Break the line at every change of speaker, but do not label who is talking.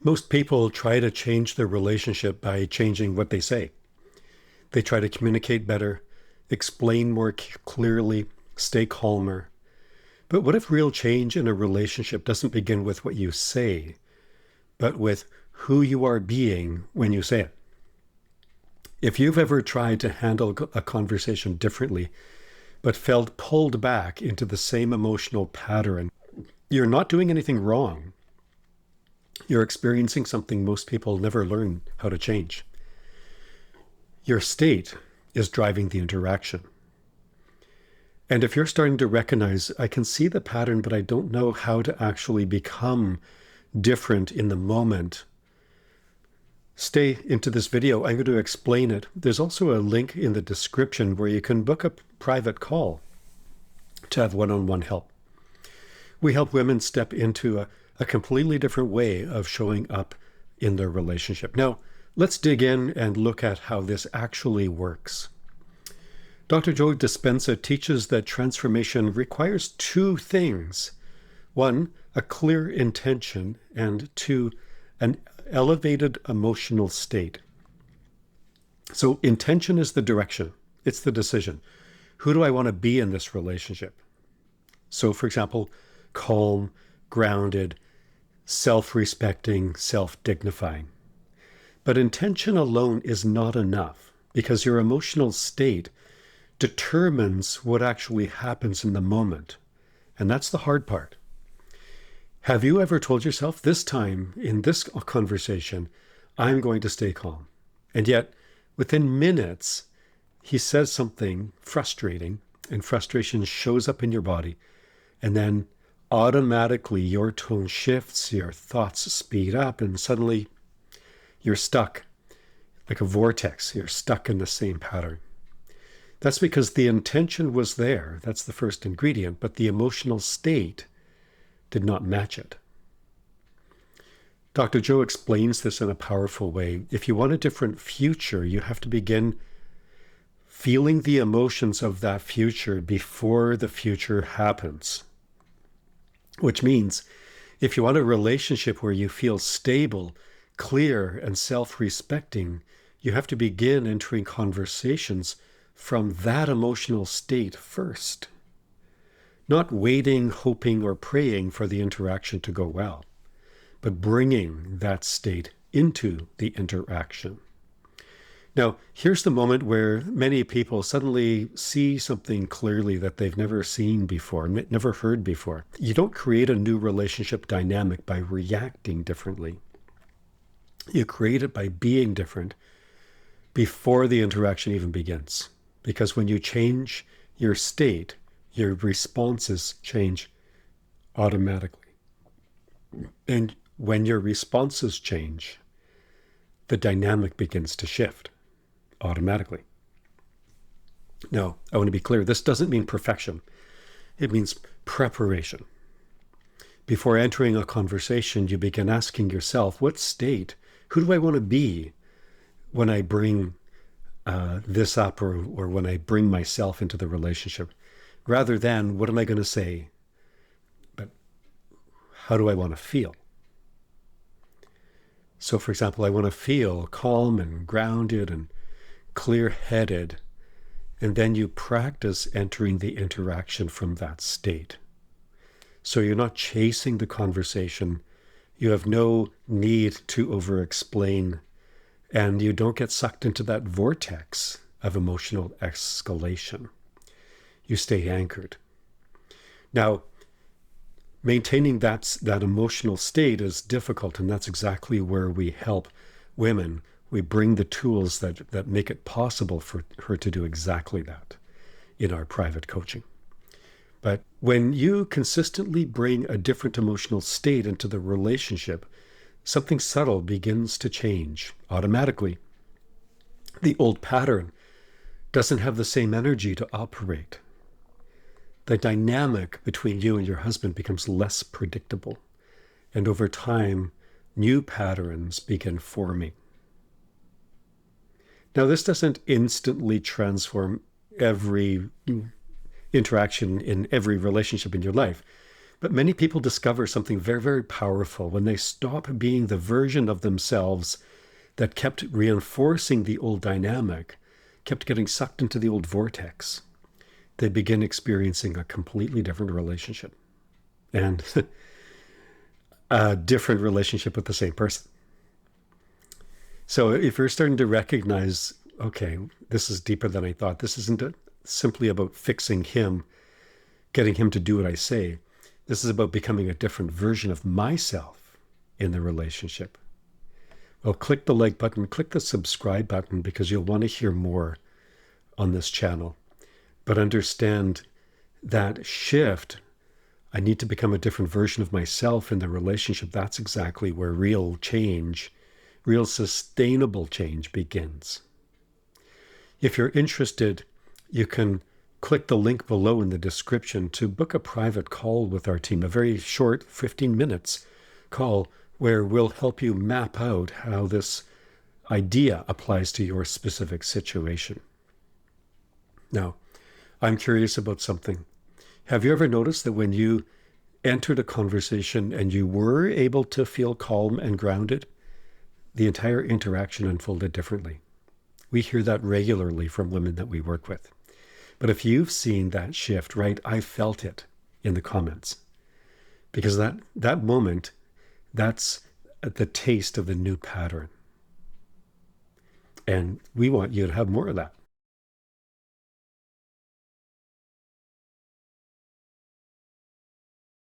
Most people try to change their relationship by changing what they say. They try to communicate better, explain more clearly, stay calmer. But what if real change in a relationship doesn't begin with what you say, but with who you are being when you say it? If you've ever tried to handle a conversation differently, but felt pulled back into the same emotional pattern, you're not doing anything wrong. You're experiencing something most people never learn how to change. Your state is driving the interaction. And if you're starting to recognize, I can see the pattern, but I don't know how to actually become different in the moment, stay into this video. I'm going to explain it. There's also a link in the description where you can book a private call to have one-on-one help. We help women step into a completely different way of showing up in their relationship. Now, let's dig in and look at how this actually works. Dr. Joe Dispenza teaches that transformation requires two things. One, a clear intention, and two, an elevated emotional state. So intention is the direction. It's the decision. Who do I want to be in this relationship? So, for example, calm, grounded, self-respecting, self-dignifying. But intention alone is not enough because your emotional state determines what actually happens in the moment. And that's the hard part. Have you ever told yourself, this time in this conversation, I'm going to stay calm? And yet, within minutes, he says something frustrating, and frustration shows up in your body. And then automatically your tone shifts, your thoughts speed up, and suddenly you're stuck like a vortex. You're stuck in the same pattern. That's because the intention was there. That's the first ingredient, but the emotional state did not match it. Dr. Joe explains this in a powerful way. If you want a different future, you have to begin feeling the emotions of that future before the future happens. Which means if you want a relationship where you feel stable, clear, and self-respecting, you have to begin entering conversations from that emotional state first. Not waiting, hoping, or praying for the interaction to go well, but bringing that state into the interaction. Now, here's the moment where many people suddenly see something clearly that they've never seen before, never heard before. You don't create a new relationship dynamic by reacting differently. You create it by being different before the interaction even begins. Because when you change your state, your responses change automatically. And when your responses change, the dynamic begins to shift automatically. Now, I want to be clear, this doesn't mean perfection. It means preparation. Before entering a conversation, you begin asking yourself, what state, who do I want to be when I bring this up or when I bring myself into the relationship? Rather than, what am I going to say? But how do I want to feel? So, for example, I want to feel calm and grounded and clear-headed, and then you practice entering the interaction from that state. So you're not chasing the conversation, you have no need to over-explain, and you don't get sucked into that vortex of emotional escalation. You stay anchored. Now, maintaining that emotional state is difficult, and that's exactly where we help women. We bring the tools that make it possible for her to do exactly that in our private coaching. But when you consistently bring a different emotional state into the relationship, something subtle begins to change automatically. The old pattern doesn't have the same energy to operate. The dynamic between you and your husband becomes less predictable. And over time, new patterns begin forming. Now, this doesn't instantly transform every interaction in every relationship in your life, But many people discover something very, very powerful when they stop being the version of themselves that kept reinforcing the old dynamic, kept getting sucked into the old vortex. They begin experiencing a completely different relationship and a different relationship with the same person. So if you're starting to recognize, okay, this is deeper than I thought. This isn't simply about fixing him, getting him to do what I say. This is about becoming a different version of myself in the relationship. Well, click the like button, click the subscribe button, because you'll want to hear more on this channel. But understand that shift, I need to become a different version of myself in the relationship. That's exactly where real change, real sustainable change begins. If you're interested, you can click the link below in the description to book a private call with our team, a very short 15 minutes call where we'll help you map out how this idea applies to your specific situation. Now, I'm curious about something. Have you ever noticed that when you entered a conversation and you were able to feel calm and grounded, the entire interaction unfolded differently? We hear that regularly from women that we work with. But if you've seen that shift, right, I felt it in the comments. Because that moment, that's the taste of the new pattern. And we want you to have more of that.